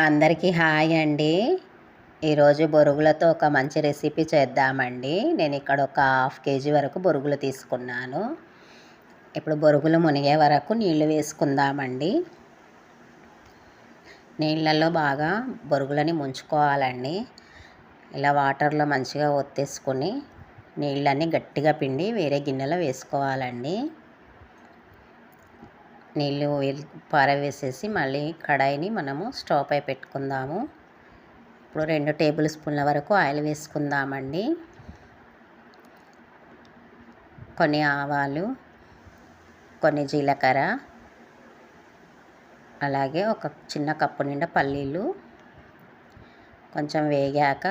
అందరికీ హాయ్ అండి. ఈరోజు బొరుగులతో ఒక మంచి రెసిపీ చేద్దామండి. నేను ఇక్కడ ఒక హాఫ్ కేజీ వరకు బొరుగులు తీసుకున్నాను. ఇప్పుడు బొరుగులు మునిగే వరకు నీళ్లు వేసుకుందామండి. నీళ్ళల్లో బాగా బొరుగులని ముంచుకోవాలండి. ఇలా వాటర్లో మంచిగా ఒత్తేసుకొని నీళ్ళని గట్టిగా పిండి వేరే గిన్నెలో వేసుకోవాలండి. నీళ్ళు పారవేసేసి మళ్ళీ కడాయిని మనము స్టవ్ పై పెట్టుకుందాము. ఇప్పుడు 2 టేబుల్ స్పూన్ల వరకు ఆయిల్ వేసుకుందామండి. కొన్ని ఆవాలు, కొన్ని జీలకర్ర, అలాగే ఒక చిన్న కప్పు నిండా పల్లీలు. కొంచెం వేగాక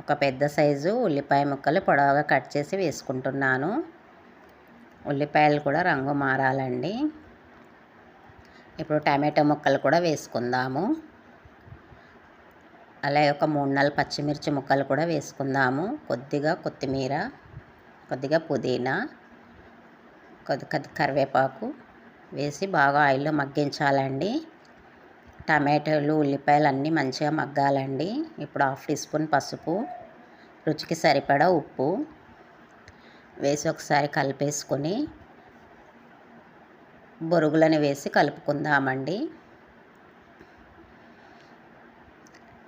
ఒక పెద్ద సైజు ఉల్లిపాయ ముక్కలు పొడవుగా కట్ చేసి వేసుకుంటున్నాను. ఉల్లిపాయలు కూడా రంగు మారాలండి. ఇప్పుడు టమాటో ముక్కలు కూడా వేసుకుందాము. అలాగే ఒక 3-4 పచ్చిమిర్చి ముక్కలు కూడా వేసుకుందాము. కొద్దిగా కొత్తిమీర, కొద్దిగా పుదీనా, కొద్ది కరివేపాకు వేసి బాగా ఆయిల్లో మగ్గించాలండి. టమాటాలు, ఉల్లిపాయలు అన్నీ మంచిగా మగ్గాలండి. ఇప్పుడు 1/2 టీ స్పూన్ పసుపు, రుచికి సరిపడా ఉప్పు వేసి ఒకసారి కలిపేసుకొని బొరుగులను వేసి కలుపుకుందామండి.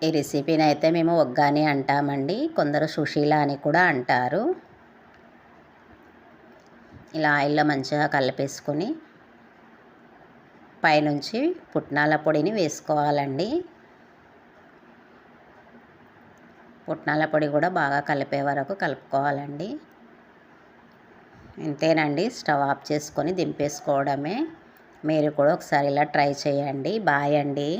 ఈ రెసిపీని అయితే మేము ఒగ్గాని అంటామండి, కొందరు సుశీల అని కూడా అంటారు. ఇలా ఆయిల్లో మంచిగా కలిపేసుకొని పైనుంచి పుట్నాల పొడిని వేసుకోవాలండి. పుట్నాల పొడి కూడా బాగా కలిపే వరకు కలుపుకోవాలండి. ఇంతేనండి, స్టవ్ ఆఫ్ చేసుకొని దింపేసుకోవడమే. మీరు కూడా ఒకసారి ఇలా ట్రై చేయండి. బాయ్ అండి.